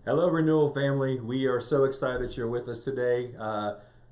Hello, Renewal family. We are so excited that you're with us today.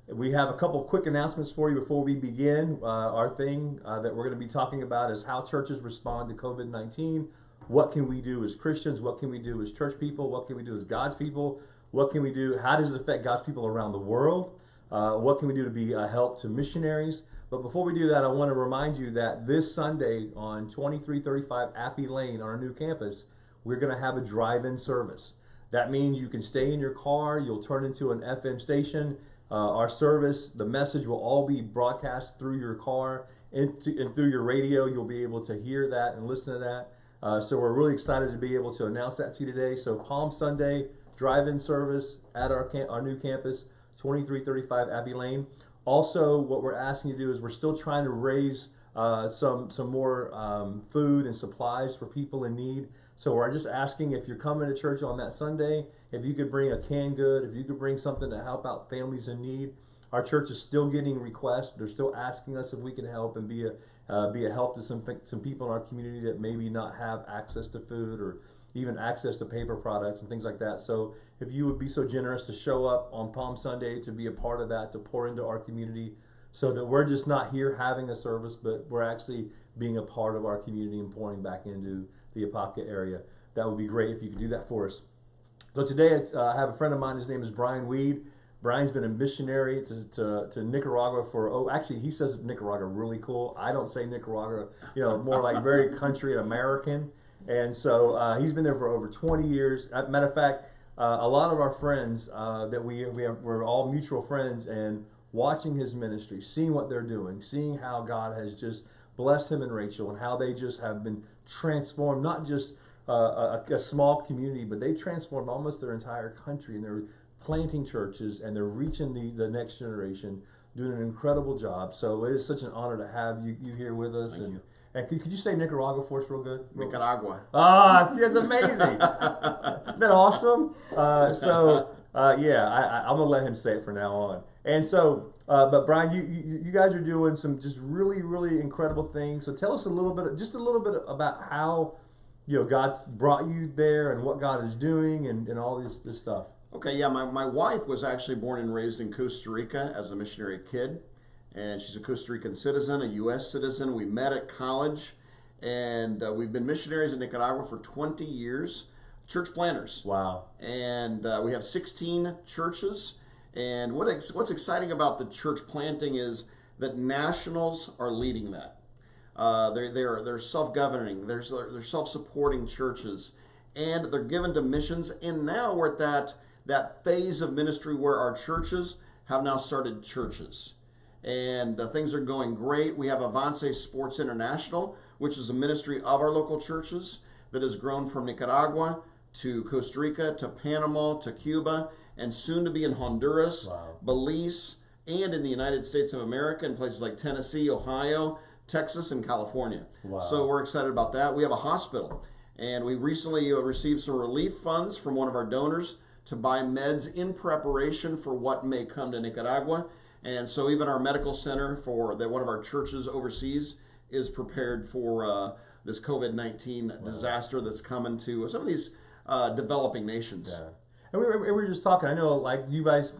We have a couple quick announcements for you before we begin. Our thing that we're going to be talking about is how churches respond to COVID-19. What can we do as Christians? What can we do as church people? What can we do as God's people? What can we do? How does it affect God's people around the world? What can we do to be a help to missionaries? But before we do that, I want to remind you that this Sunday on 2335 Appy Lane, on our new campus, we're going to have a drive-in service. That means you can stay in your car, you'll turn into an FM station. Our service, the message will all be broadcast through your car and through your radio. You'll be able to hear that and listen to that. So we're really excited to be able to announce that to you today. So Palm Sunday, drive-in service at our new campus, 2335 Abbey Lane. Also, what we're asking you to do is we're still trying to raise some more food and supplies for people in need. So we're just asking, if you're coming to church on that Sunday, if you could bring a canned good, if you could bring something to help out families in need. Our church is still getting requests. They're still asking us if we can help and be a help to some people in our community that maybe not have access to food or even access to paper products and things like that. So if you would be so generous to show up on Palm Sunday to be a part of that, to pour into our community, so that we're just not here having a service, but we're actually being a part of our community and pouring back into the Apopka area. That would be great if you could do that for us. So today I have a friend of mine. His name is Brian Weed. Brian's been a missionary to Nicaragua for, actually he says Nicaragua really cool. I don't say Nicaragua, more like very country American. And so he's been there for over 20 years. Matter of fact, a lot of our friends that we're all mutual friends, and watching his ministry, seeing what they're doing, seeing how God has just blessed him and Rachel, and how they just have been transformed, not just a small community, but they transformed almost their entire country, and they're planting churches, and they're reaching the next generation, doing an incredible job. So it is such an honor to have you here with us. Thank you. And could you say Nicaragua for us real good? Nicaragua. Ah, that's amazing. Isn't that awesome? I'm going to let him say it from now on. And so, but Brian, you guys are doing some just really, really incredible things. So tell us a little bit about how, God brought you there and what God is doing and all this stuff. Okay, yeah, my wife was actually born and raised in Costa Rica as a missionary kid. And she's a Costa Rican citizen, a U.S. citizen. We met at college, and we've been missionaries in Nicaragua for 20 years, church planters. Wow. And we have 16 churches. And what's exciting about the church planting is that nationals are leading that. They're self-governing, they're self-supporting churches, and they're given to missions. And now we're at that phase of ministry where our churches have now started churches. And things are going great. We have Avance Sports International, which is a ministry of our local churches that has grown from Nicaragua to Costa Rica to Panama to Cuba, and soon to be in Honduras, wow, Belize, and in the United States of America in places like Tennessee, Ohio, Texas, and California. Wow. So we're excited about that. We have a hospital, and we recently received some relief funds from one of our donors to buy meds in preparation for what may come to Nicaragua. And so even our medical center one of our churches overseas is prepared for this COVID-19 disaster that's coming to some of these developing nations. Yeah. And we were just talking, I know like you guys,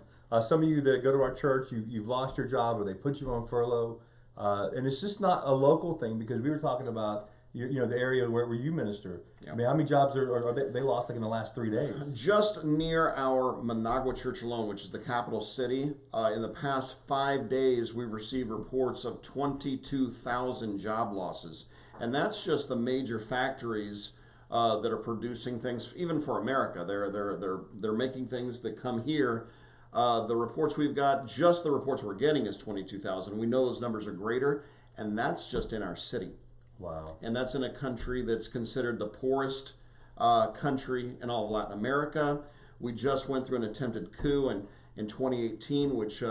some of you that go to our church, you've lost your job or they put you on furlough. And it's just not a local thing, because we were talking about the area where you minister. Yep. I mean, how many jobs are they lost like in the last 3 days? Just near our Managua church alone, which is the capital city, in the past 5 days, we've received reports of 22,000 job losses. And that's just the major factories that are producing things, even for America. They're making things that come here. The reports we've got, just the reports we're getting, is 22,000. We know those numbers are greater, and that's just in our city. Wow. And that's in a country that's considered the poorest country in all of Latin America. We just went through an attempted coup in 2018, which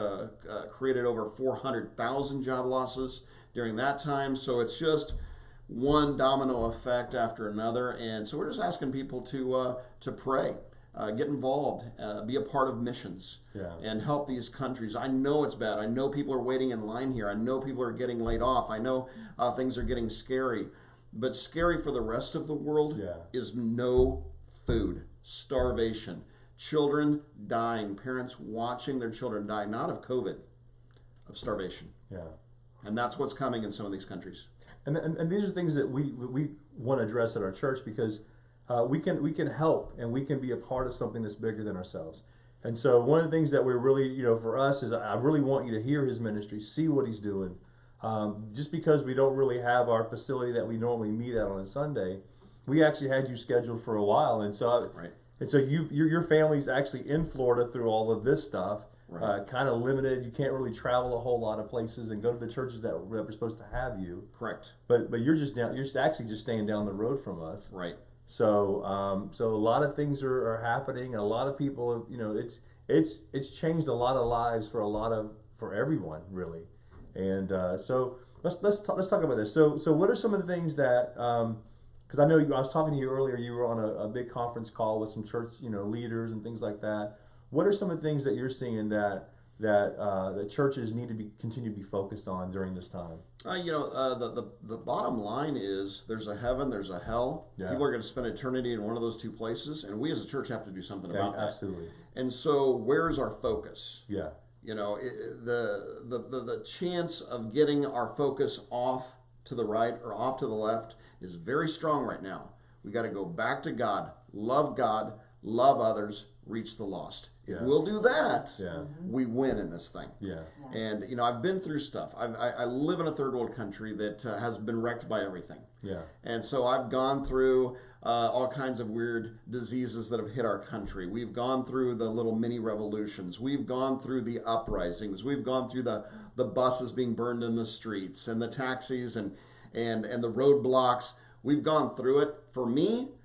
created over 400,000 job losses during that time. So it's just one domino effect after another. And so we're just asking people to pray. Get involved, be a part of missions, and help these countries. I know it's bad. I know people are waiting in line here. I know people are getting laid off. I know things are getting scary. But scary for the rest of the world is no food, starvation. children dying, parents watching their children die, not of COVID, of starvation. Yeah. And that's what's coming in some of these countries. And these are things that we want to address at our church, because we can help, and we can be a part of something that's bigger than ourselves. And so one of the things that we're really, for us, is I really want you to hear his ministry, see what he's doing. Just because we don't really have our facility that we normally meet at on a Sunday, we actually had you scheduled for a while, and so Right. and so your family's actually in Florida through all of this stuff. Right. Kind of limited. You can't really travel a whole lot of places and go to the churches that were supposed to have you. Correct. But you're actually just staying down the road from us. Right. So so a lot of things are happening, and a lot of people, it's changed a lot of lives for everyone really. And so let's talk about this. So what are some of the things that, because I know I was talking to you earlier, you were on a big conference call with some church leaders and things like that. What are some of the things that you're seeing that churches need to continue to be focused on during this time? The bottom line is there's a heaven, there's a hell. Yeah. People are going to spend eternity in one of those two places, and we as a church have to do something about that. Absolutely. And so, where's our focus? Yeah. The chance of getting our focus off to the right or off to the left is very strong right now. We got to go back to God, love others, reach the lost. If Yeah. we'll do that, Yeah. we win in this thing. Yeah. And I've been through stuff. I live in a third world country that has been wrecked by everything. Yeah. And so I've gone through all kinds of weird diseases that have hit our country. We've gone through the little mini revolutions. We've gone through the uprisings. We've gone through the buses being burned in the streets, and the taxis and the roadblocks. We've gone through it. For me,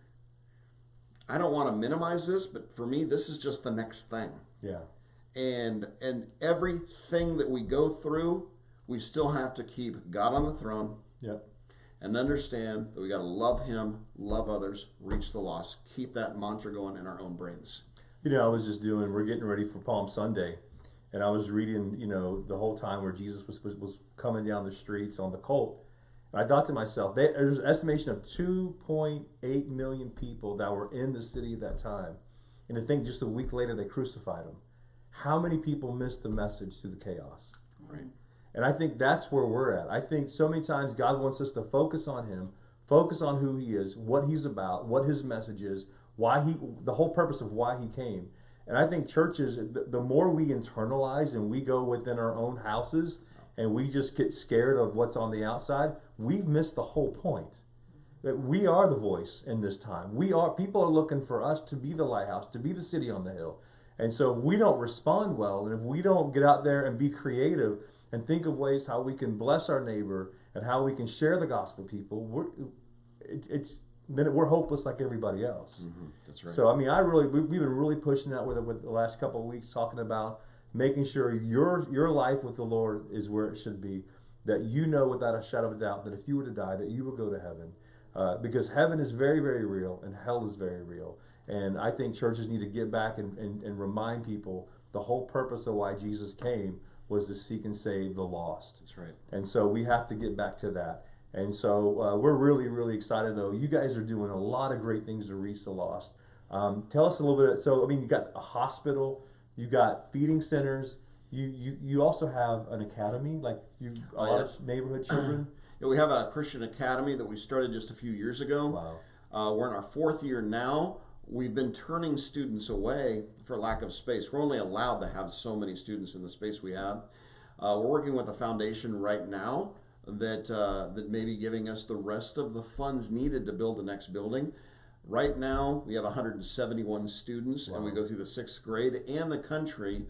I don't want to minimize this, but for me, this is just the next thing. Yeah. And everything that we go through, we still have to keep God on the throne. Yep. And understand that we got to love Him, love others, reach the lost. Keep that mantra going in our own brains. We're getting ready for Palm Sunday, and I was reading, the whole time where Jesus was coming down the streets on the colt. And I thought to myself, there's an estimation of 2.8 million people that were in the city at that time. And to think just a week later they crucified him. How many people missed the message through the chaos? Right. And I think that's where we're at. I think so many times God wants us to focus on Him, focus on who He is, what He's about, what His message is, the whole purpose of why He came. And I think churches, the more we internalize and we go within our own houses and we just get scared of what's on the outside, we've missed the whole point. That we are the voice in this time. People are looking for us to be the lighthouse, to be the city on the hill. And so if we don't respond well, and if we don't get out there and be creative and think of ways how we can bless our neighbor and how we can share the gospel with people, we're hopeless like everybody else. Mm-hmm. That's right. So we've been really pushing that with the last couple of weeks, talking about making sure your life with the Lord is where it should be. That without a shadow of a doubt that if you were to die, that you will go to heaven, because heaven is very, very real and hell is very real. And I think churches need to get back and remind people the whole purpose of why Jesus came was to seek and save the lost. That's right. And so we have to get back to that. And so we're really, really excited, though. You guys are doing a lot of great things to reach the lost. Tell us a little bit. So, you got a hospital, you got feeding centers, you also have an academy, like a lot of neighborhood children. Yeah, we have a Christian academy that we started just a few years ago. Wow. We're in our 4th year now. We've been turning students away for lack of space. We're only allowed to have so many students in the space we have. We're working with a foundation right now that may be giving us the rest of the funds needed to build the next building. Right now, we have 171 students, and we go through the 6th grade, and the country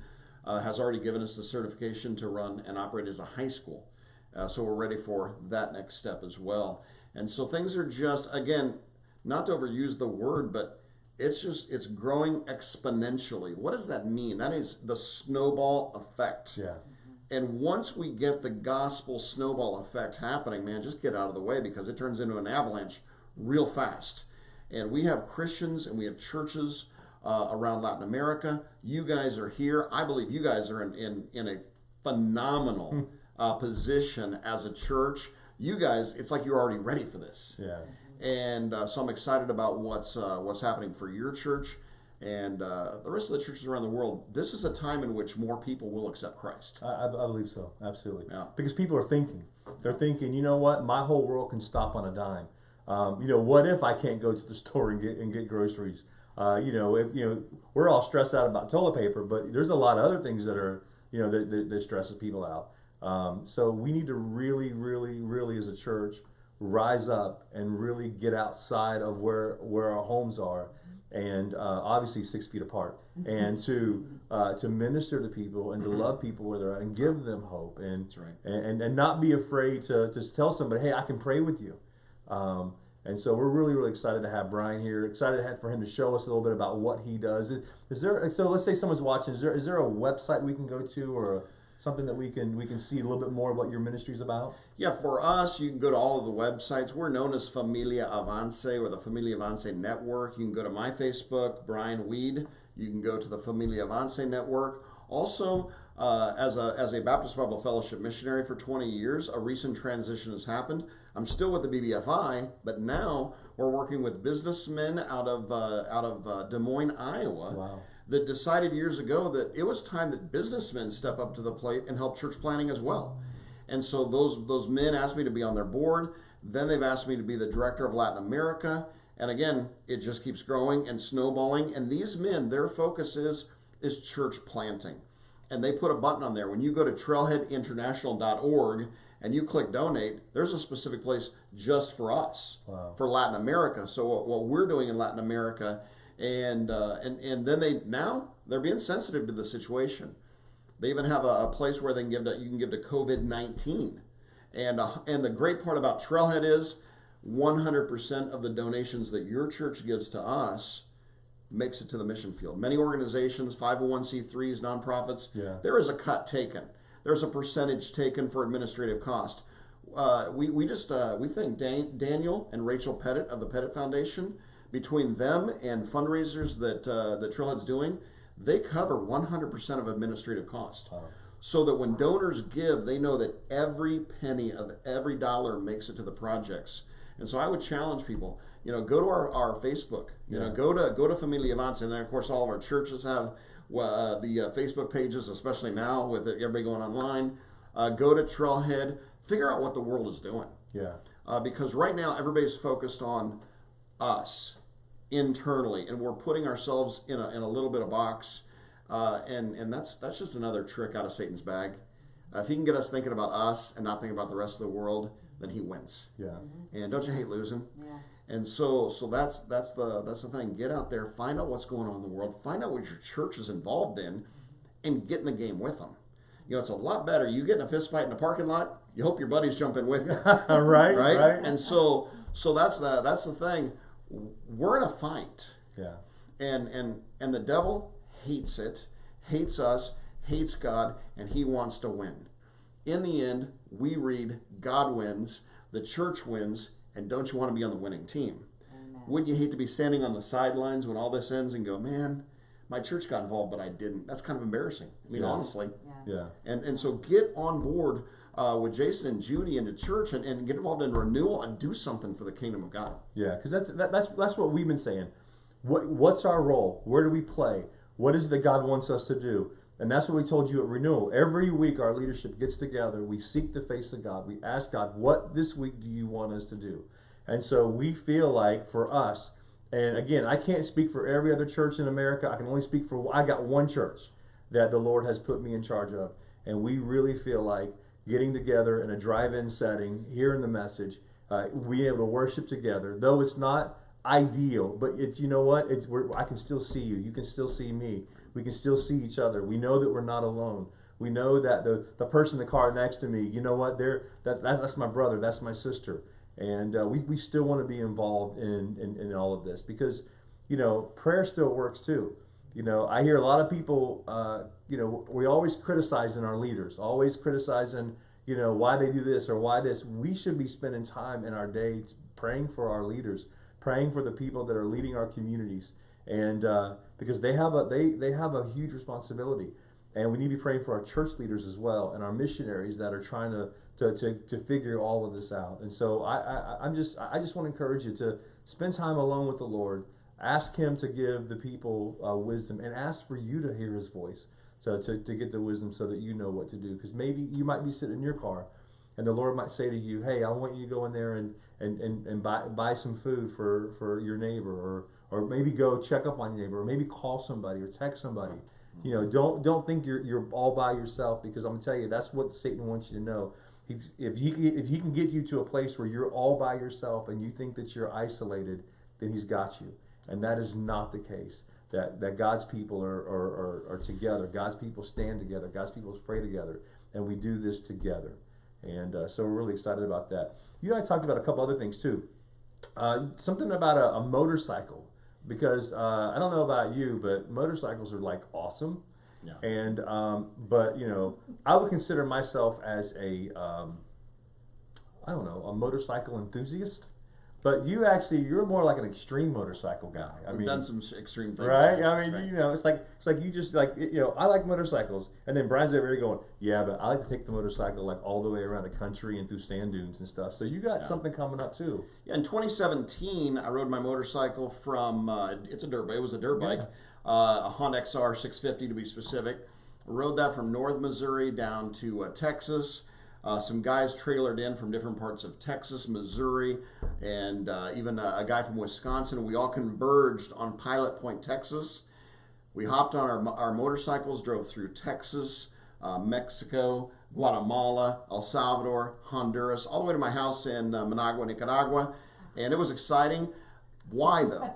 has already given us the certification to run and operate as a high school. So we're ready for that next step as well. And so things are just, again, not to overuse the word, but it's growing exponentially. What does that mean? That is the snowball effect. Yeah. And once we get the gospel snowball effect happening, man, just get out of the way, because it turns into an avalanche real fast. And we have Christians and we have churches around Latin America. You guys are here. I believe you guys are in a phenomenal position as a church. You guys, it's like you're already ready for this. Yeah. And so I'm excited about what's happening for your church. and the rest of the churches around the world, this is a time in which more people will accept Christ. I believe so, absolutely. Yeah. Because people are thinking. They're thinking, you know what? My whole world can stop on a dime. What if I can't go to the store and get groceries? If we're all stressed out about toilet paper, but there's a lot of other things that are, that stresses people out. So we need to really, really, really, as a church, rise up and really get outside of where our homes are, and obviously 6 feet apart, and to minister to people and to love people where they're at and give them hope, and That's right. and not be afraid to tell somebody, hey, I can pray with you. And so we're really, really excited to have Brian here. Excited for him to show us a little bit about what he does. Is there? So let's say someone's watching. Is there a website we can go to, or something that we can see a little bit more of what your ministry is about? Yeah, for us, you can go to all of the websites. We're known as Familia Avance, or the Familia Avance Network. You can go to my Facebook, Brian Weed. You can go to the Familia Avance Network. Also, as a Baptist Bible Fellowship missionary for 20 years, a recent transition has happened. I'm still with the BBFI, but now we're working with businessmen out of Des Moines, Iowa. Wow. That decided years ago that it was time that businessmen step up to the plate and help church planting as well. And so those men asked me to be on their board. Then they've asked me to be the director of Latin America. And again, it just keeps growing and snowballing. And these men, their focus is church planting. And they put a button on there. When you go to trailheadinternational.org and you click donate, there's a specific place just for us, Wow. for Latin America. So what we're doing in Latin America, and then they're being sensitive to the situation. They even have a place where you can give to COVID-19, and the great part about Trailhead is 100% of the donations that your church gives to us makes it to the mission field. Many organizations, 501c3s, nonprofits, there is a cut taken. There's a percentage taken for administrative cost. We think Daniel and Rachel Pettit of the Pettit Foundation, between them and fundraisers that Trailhead's doing, they cover 100% of administrative cost. Wow. So that when donors give, they know that every penny of every dollar makes it to the projects. And so I would challenge people, go to our Facebook, go to Familia Avance, and then of course all of our churches have the Facebook pages, especially now with everybody going online. Go to Trailhead, figure out what the world is doing. Yeah. Because right now everybody's focused on us internally, and we're putting ourselves in a little bit of box, and that's just another trick out of Satan's bag. If he can get us thinking about us and not thinking about the rest of the world, then he wins. Yeah. And don't you hate losing? Yeah. And so that's the thing. Get out there, find out what's going on in the world, find out what your church is involved in, and get in the game with them. It's a lot better. You get in a fist fight in a parking lot, you hope your buddies jump in with you. right. And so that's the thing. We're in a fight. Yeah. And the devil hates it, hates us, hates God, and he wants to win. In the end, we read God wins, the church wins, and don't you want to be on the winning team? Amen. Wouldn't you hate to be standing on the sidelines when all this ends and go, man, my church got involved, but I didn't? That's kind of embarrassing. I mean, honestly. Yeah. Yeah. And so get on board with Jason and Judy and the church, and get involved in renewal and do something for the kingdom of God. Yeah, because that's what we've been saying. What's our role? Where do we play? What is it that God wants us to do? And that's what we told you at Renewal. Every week our leadership gets together. We seek the face of God. We ask God, what this week do you want us to do? And so we feel like for us, and again, I can't speak for every other church in America. I can only speak for, I got one church that the Lord has put me in charge of. And we really feel like getting together in a drive-in setting, hearing the message, being able to worship together, though it's not ideal, but it's, you know what, I can still see you. You can still see me. We can still see each other. We know that we're not alone. We know that the person in the car next to me, you know what, that's my brother, that's my sister. And we still want to be involved in all of this because, prayer still works too. I hear a lot of people, we always criticizing our leaders, always criticizing, why they do this or why this. We should be spending time in our day praying for our leaders, praying for the people that are leading our communities. And because they have a huge responsibility. And we need to be praying for our church leaders as well and our missionaries that are trying to figure all of this out. And so I just want to encourage you to spend time alone with the Lord. Ask him to give the people wisdom, and ask for you to hear his voice, so to get the wisdom so that you know what to do. Because maybe you might be sitting in your car, and the Lord might say to you, hey, I want you to go in there and buy some food for your neighbor, or maybe go check up on your neighbor, or maybe call somebody or text somebody. You know, don't think you're all by yourself, because I'm gonna tell you, that's what Satan wants you to know. If he can get you to a place where you're all by yourself and you think that you're isolated, then he's got you. And that is not the case. That God's people are together. God's people stand together. God's people pray together. And we do this together. And so we're really excited about that. You and I talked about a couple other things too. Something about a motorcycle. Because I don't know about you, but motorcycles are like awesome. Yeah. And but you know, I would consider myself as a I don't know, a motorcycle enthusiast. But you're more like an extreme motorcycle guy. We've done some extreme things. Right? Yeah, I mean, right. you know, it's like you just like, you know, I like motorcycles. And then Brian's over here going, yeah, but I like to take the motorcycle like all the way around the country and through sand dunes and stuff. So you got something coming up too. Yeah, in 2017, I rode my motorcycle from, it was a dirt bike, a Honda XR 650 to be specific. I rode that from North Missouri down to Texas. Some guys trailered in from different parts of Texas, Missouri, and even a guy from Wisconsin. We all converged on Pilot Point, Texas. We hopped on our motorcycles, drove through Texas, Mexico, Guatemala, El Salvador, Honduras, all the way to my house in Managua, Nicaragua. And it was exciting. Why, though?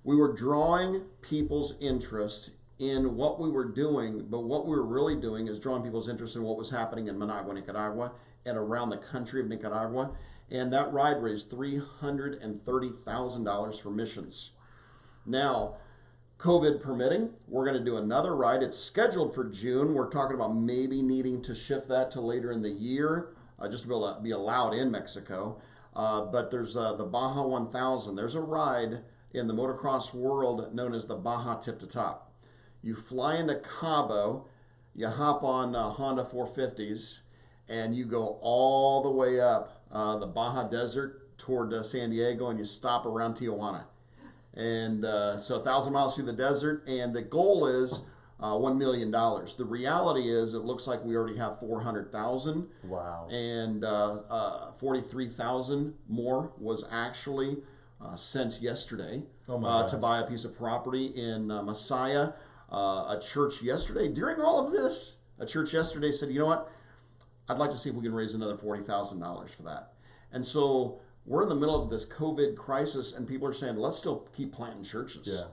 We were drawing people's interest in what we were doing, but what we were really doing is drawing people's interest in what was happening in Managua, Nicaragua, and around the country of Nicaragua. And that ride raised $330,000 for missions. Now, COVID permitting, we're going to do another ride. It's scheduled for June. We're talking about maybe needing to shift that to later in the year, just to be allowed in Mexico. But there's the Baja 1000. There's a ride in the motocross world known as the Baja Tip to Top. You fly into Cabo, you hop on Honda 450s, and you go all the way up the Baja Desert toward San Diego, and you stop around Tijuana. And so 1,000 miles through the desert, and the goal is $1 million. The reality is it looks like we already have 400,000. Wow. And 43,000 more was actually sent yesterday to buy a piece of property in Messiah. A church yesterday, during all of this, a church yesterday said, you know what, I'd like to see if we can raise another $40,000 for that. And so we're in the middle of this COVID crisis, and people are saying, let's still keep planting churches. Yeah.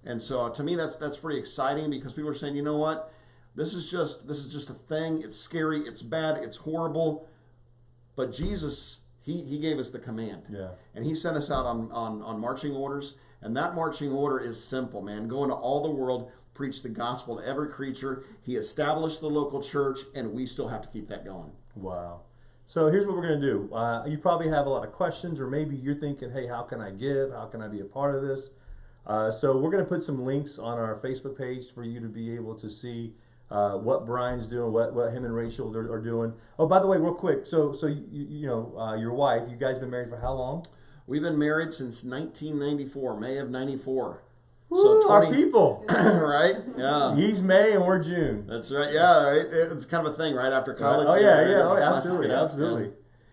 And so to me, that's pretty exciting, because people are saying, you know what, this is just a thing. It's scary. It's bad. It's horrible. But Jesus, he gave us the command. Yeah. And he sent us out on marching orders. And that marching order is simple, man. Go into all the world, preach the gospel to every creature. He established the local church, and we still have to keep that going. Wow. So here's what we're going to do. You probably have a lot of questions, or maybe you're thinking, hey, how can I give? How can I be a part of this? So we're going to put some links on our Facebook page for you to be able to see what Brian's doing, what him and Rachel are doing. Oh, by the way, real quick. So you know, your wife, you guys been married for how long? We've been married since 1994, May of 94. Woo, So our people. Right? Yeah. He's May and we're June. That's right. Yeah, right. It's kind of a thing, right? After college. Oh, yeah, yeah. Oh, Absolutely, absolutely. Yeah.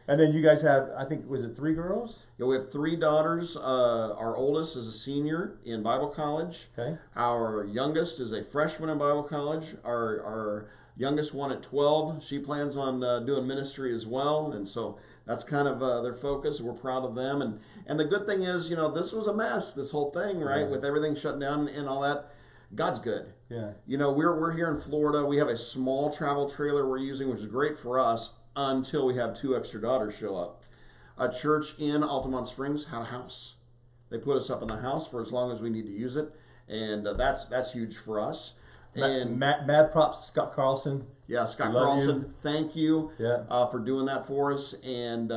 And then you guys have, I think, was it 3 girls? Yeah, we have 3 daughters. Our oldest is a senior in Bible college. Okay. Our youngest is a freshman in Bible college. Our youngest one at 12, she plans on doing ministry as well. And so that's kind of their focus. We're proud of them. And the good thing is, you know, this was a mess, this whole thing, right? Yeah. With everything shut down and all that. God's good. Yeah. You know, we're here in Florida. We have a small travel trailer we're using, which is great for us until we have 2 extra daughters show up. A church in Altamont Springs had a house. They put us up in the house for as long as we need to use it. And that's huge for us. And mad props to Scott Carlson. Yeah, Scott Carlson, you. Thank you yeah. For doing that for us. And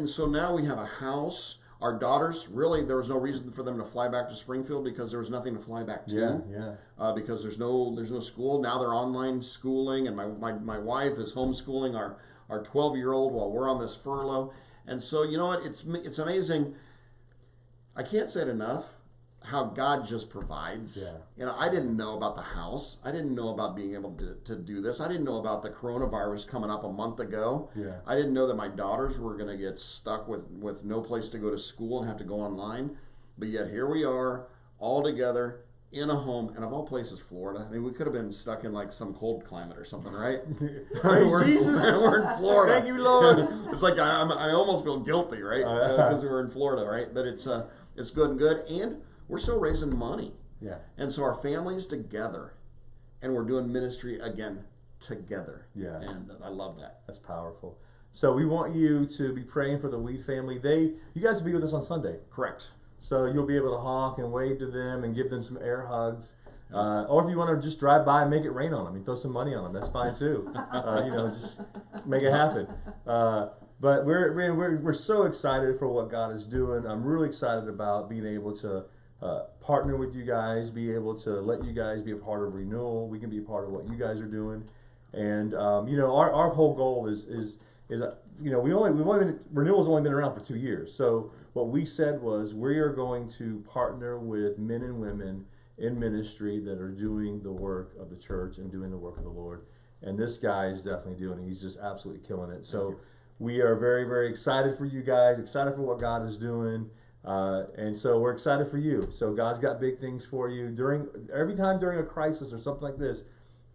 so now we have a house. Our daughters, really, there was no reason for them to fly back to Springfield because there was nothing to fly back to. Yeah. Because there's no school. Now they're online schooling, and my wife is homeschooling our 12-year-old while we're on this furlough. And so, you know what? It's amazing. I can't say it enough. how God just provides. Yeah. You know, I didn't know about the house. I didn't know about being able to do this. I didn't know about the coronavirus coming up a month ago. Yeah. I didn't know that my daughters were going to get stuck with no place to go to school and have to go online. But yet here we are, all together in a home, and of all places, Florida. I mean, we could have been stuck in like some cold climate or something, right? we're in Florida. Thank you, Lord. It's like I almost feel guilty, right? Because we're in Florida, right? But it's good and we're still raising money. Yeah. And so our family's together, and we're doing ministry again together. Yeah. And I love that. That's powerful. So we want you to be praying for the Weed family. You guys will be with us on Sunday. Correct. So you'll be able to honk and wave to them and give them some air hugs. Or if you want to just drive by and make it rain on them and throw some money on them, that's fine too. Just make it happen. But we're so excited for what God is doing. I'm really excited about being able to partner with you guys, be able to let you guys be a part of Renewal. We can be a part of what you guys are doing. And our whole goal is Renewal's only been around for 2 years. So what we said was we are going to partner with men and women in ministry that are doing the work of the church and doing the work of the Lord. And this guy is definitely doing it. He's just absolutely killing it. So we are very, very excited for you guys, excited for what God is doing. And so we're excited for you. So God's got big things for you. Every time during a crisis or something like this,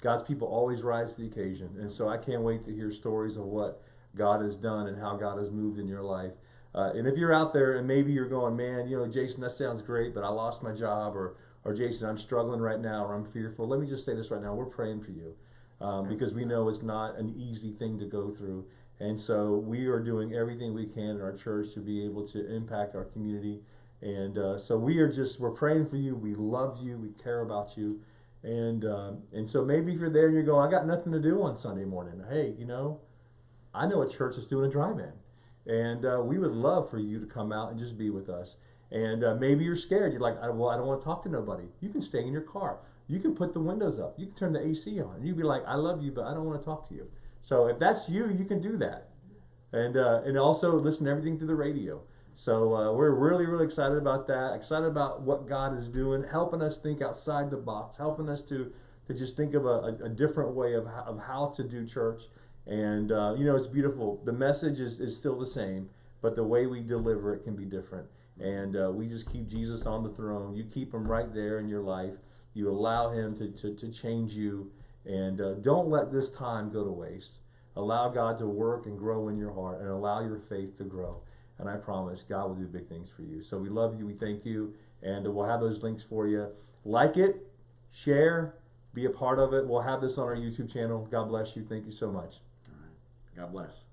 God's people always rise to the occasion. And so I can't wait to hear stories of what God has done and how God has moved in your life. And if you're out there and maybe you're going, man, Jason, that sounds great, but I lost my job, or Jason, I'm struggling right now, or I'm fearful. Let me just say this right now. We're praying for you because we know it's not an easy thing to go through. And so we are doing everything we can in our church to be able to impact our community. And so we're praying for you. We love you. We care about you. And so maybe if you're there and you're going, I got nothing to do on Sunday morning. Hey, I know a church that's doing a drive-in. And we would love for you to come out and just be with us. And maybe you're scared. You're like, I don't want to talk to nobody. You can stay in your car. You can put the windows up. You can turn the AC on. You'd be like, I love you, but I don't want to talk to you. So if that's you, you can do that. And also listen to everything through the radio. So we're really, really excited about that. Excited about what God is doing, helping us think outside the box, helping us to just think of a different way of how to do church. And, it's beautiful. The message is still the same, but the way we deliver it can be different. And we just keep Jesus on the throne. You keep him right there in your life. You allow him to change you. And don't let this time go to waste. Allow God to work and grow in your heart and allow your faith to grow. And I promise God will do big things for you. So we love you. We thank you. And we'll have those links for you. Like it, share, be a part of it. We'll have this on our YouTube channel. God bless you. Thank you so much. God bless.